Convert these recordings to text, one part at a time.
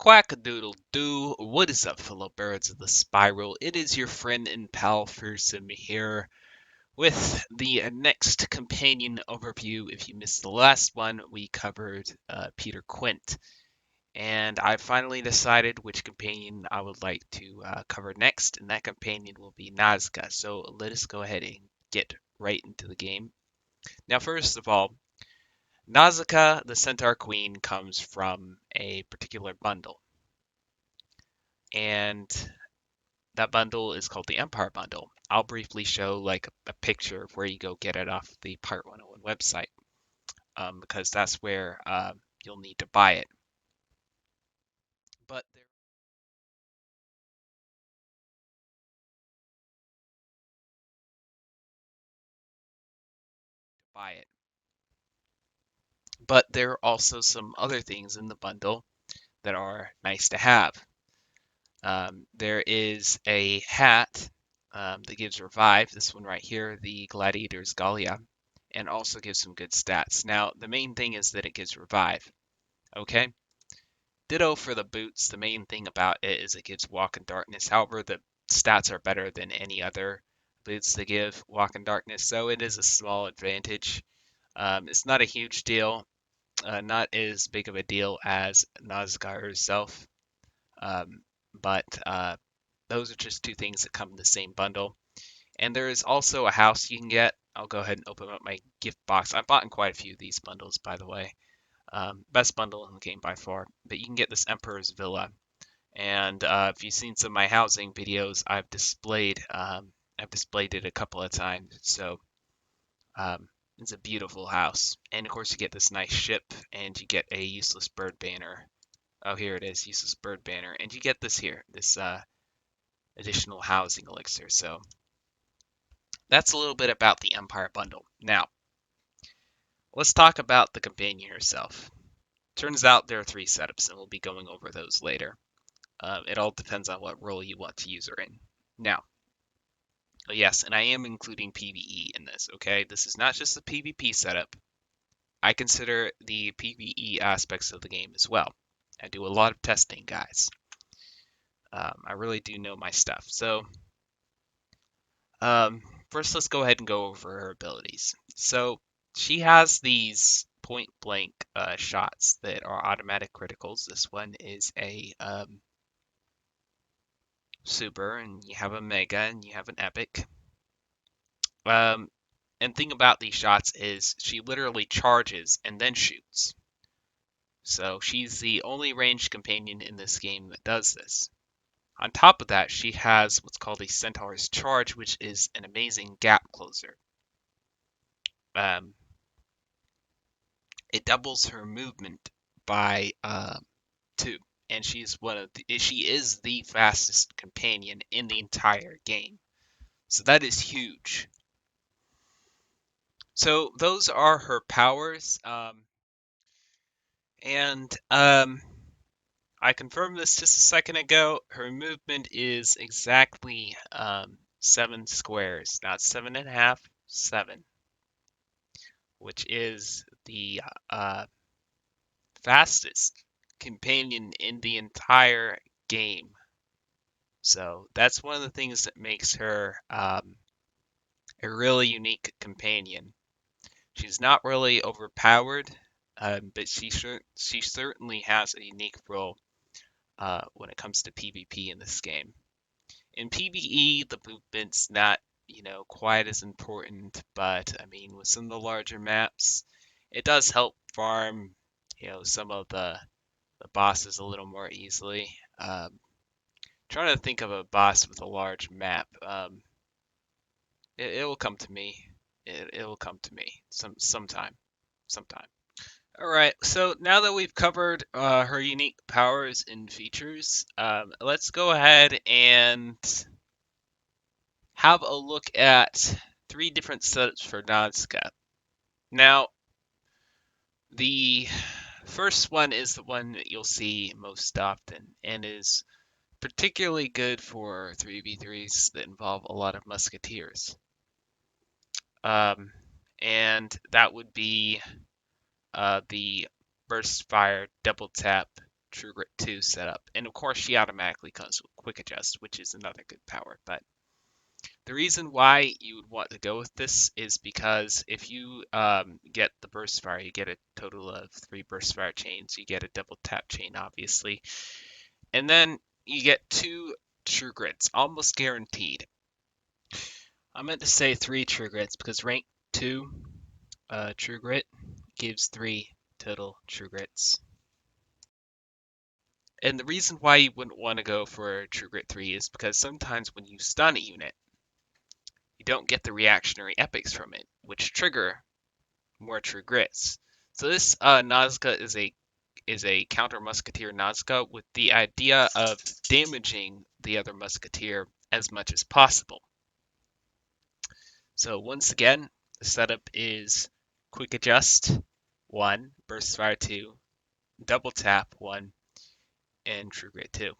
Quack-a-doodle-doo, what is up, fellow birds of the spiral? It is your friend and pal Fearsome here with the next companion overview. If you missed the last one, we covered Peter Quint, and I finally decided which companion I would like to cover next, and that companion will be Nausica. So let us go ahead and get right into the game. Now, first of all, Nausica, the Centaur Queen, comes from a particular bundle. And that bundle is called the Empire Bundle. I'll briefly show like a picture of where you go get it off the Pirate101 website, because that's where you'll need to buy it. But there are also some other things in the bundle that are nice to have. There is a hat that gives revive. This one right here, the Gladiator's Galea, and also gives some good stats. Now, the main thing is that it gives revive. Okay. Ditto for the boots. The main thing about it is it gives walk in darkness. However, the stats are better than any other boots that give walk in darkness, so it is a small advantage. It's not a huge deal, not as big of a deal as Nausica herself, but those are just two things that come in the same bundle. And there is also a house you can get. I'll go ahead and open up my gift box. I've bought in quite a few of these bundles, by the way. Best bundle in the game by far. But you can get this Emperor's Villa. And if you've seen some of my housing videos, I've displayed it a couple of times. So it's a beautiful house. And of course, you get this nice ship, and you get a useless bird banner. Oh, here it is, useless bird banner. And you get this here, this additional housing elixir. So that's a little bit about the Empire bundle. Now, let's talk about the companion herself. Turns out there are 3 setups, and we'll be going over those later. It all depends on what role you want to use her in. Now, yes, and I am including PvE in this, okay? This is not just a PvP setup. I consider the PvE aspects of the game as well. I do a lot of testing, guys. I really do know my stuff. So, first let's go ahead and go over her abilities. So, she has these point blank shots that are automatic criticals. This one is a super, and you have a mega, and you have an epic. And thing about these shots is she literally charges and then shoots. So she's the only ranged companion in this game that does this. On top of that, she has what's called a Centaur's Charge, which is an amazing gap closer. Um, it doubles her movement by 2, and she is the fastest companion in the entire game. So that is huge. So those are her powers, and I confirmed this just a second ago. Her movement is exactly 7 squares, not 7.5, 7, which is the fastest companion in the entire game. So that's one of the things that makes her a really unique companion. She's not really overpowered, but she certainly has a unique role when it comes to PvP in this game. In PvE, the movement's not, quite as important, but I mean, with some of the larger maps, it does help farm, some of the bosses a little more easily. Trying to think of a boss with a large map. It will come to me. It will come to me sometime. All right, so now that we've covered her unique powers and features, let's go ahead and have a look at 3 different setups for Nausica. Now, the first one is the one that you'll see most often and is particularly good for 3v3s that involve a lot of musketeers. And that would be the burst fire double tap True Grit 2 setup. And of course, she automatically comes with Quick Adjust, which is another good power. But the reason why you would want to go with this is because if you get the Burst Fire, you get a total of 3 Burst Fire chains. You get a double tap chain, obviously. And then you get 2 True Grits, almost guaranteed. I meant to say 3 True Grits because rank 2 True Grit gives 3 total True Grits. And the reason why you wouldn't want to go for True Grit 3 is because sometimes when you stun a unit, you don't get the reactionary epics from it, which trigger more True Grits. So this Nausica is a counter musketeer Nausica with the idea of damaging the other musketeer as much as possible. So once again, the setup is Quick Adjust 1, Burst Fire 2, Double Tap 1, and True Grit 2.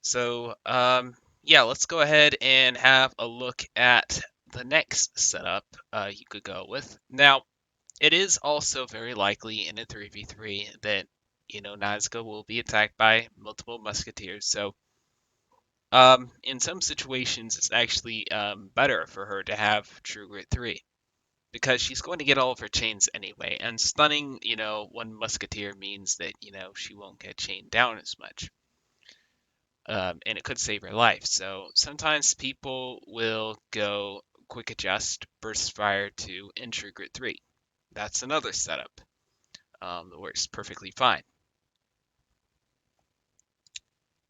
So yeah, let's go ahead and have a look at the next setup you could go with. Now, it is also very likely in a 3v3 that, Nausica will be attacked by multiple musketeers. So in some situations, it's actually better for her to have True Grit 3 because she's going to get all of her chains anyway. And stunning, one musketeer means that, she won't get chained down as much. And it could save her life. So sometimes people will go Quick Adjust, Burst Fire 2, and True Grit 3. That's another setup that works perfectly fine.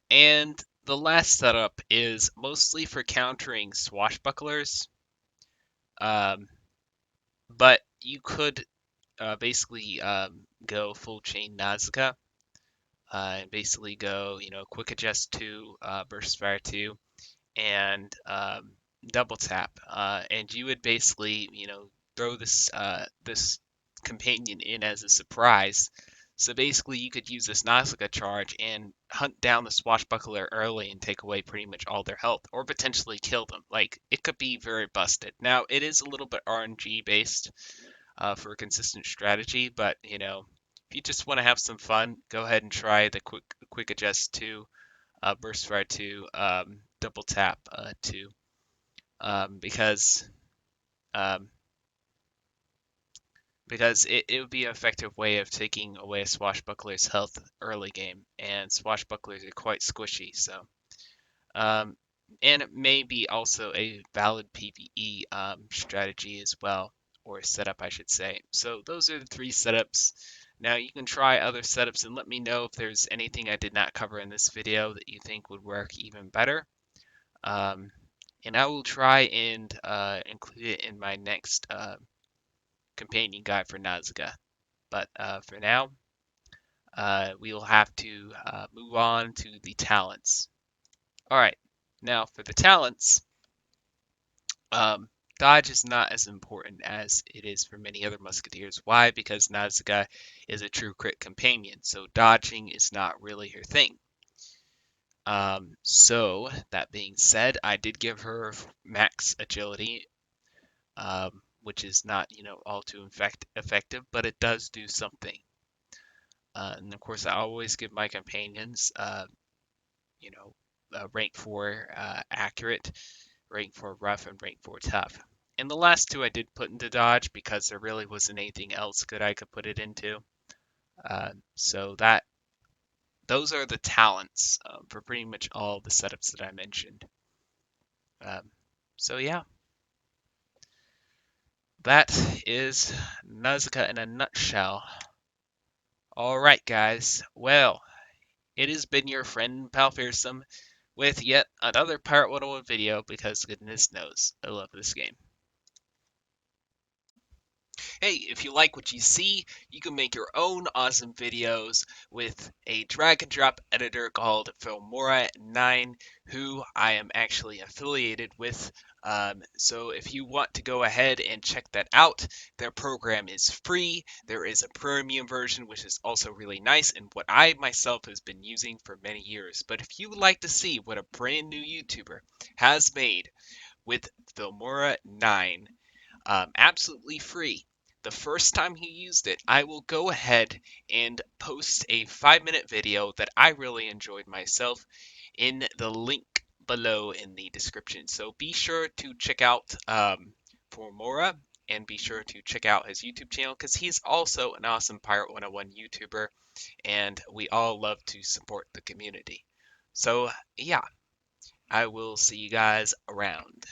And the last setup is mostly for countering swashbucklers. But you could basically go full chain Nausica. And basically go, Quick Adjust 2, Burst Fire 2, and double tap. And you would basically, throw this this companion in as a surprise. So basically, you could use this Nausica charge and hunt down the swashbuckler early and take away pretty much all their health, or potentially kill them. Like, it could be very busted. Now, it is a little bit RNG based for a consistent strategy, but if you just want to have some fun, go ahead and try the quick adjust 2, burst fire 2, double tap 2, because it would be an effective way of taking away a swashbuckler's health early game, and swashbucklers are quite squishy, so and it may be also a valid PvE strategy as well, or setup I should say. So those are the 3 setups. Now you can try other setups and let me know if there's anything I did not cover in this video that you think would work even better. And I will try and include it in my next companion guide for Nausica. But for now, we will have to move on to the talents. Alright, now for the talents, dodge is not as important as it is for many other musketeers. Why? Because Nausica is a true crit companion, so dodging is not really her thing. So that being said, I did give her max agility, which is not, all too effective, but it does do something. And of course, I always give my companions, rank 4 accurate, rank 4 rough, and rank 4 tough. And the last 2 I did put into dodge because there really wasn't anything else good I could put it into. So those are the talents for pretty much all the setups that I mentioned. So yeah, that is Nausica in a nutshell. Alright guys, well, it has been your friend Pal Fearsome with yet another Pirate101 video because goodness knows, I love this game. Hey, if you like what you see, you can make your own awesome videos with a drag and drop editor called Filmora 9, who I am actually affiliated with. So if you want to go ahead and check that out, their program is free. There is a premium version, which is also really nice and what I myself has been using for many years. But if you would like to see what a brand new YouTuber has made with Filmora 9, absolutely free, the first time he used it, I will go ahead and post a 5-minute video that I really enjoyed myself in the link below in the description. So be sure to check out Filmora and be sure to check out his YouTube channel because he's also an awesome Pirate 101 YouTuber and we all love to support the community. So yeah, I will see you guys around.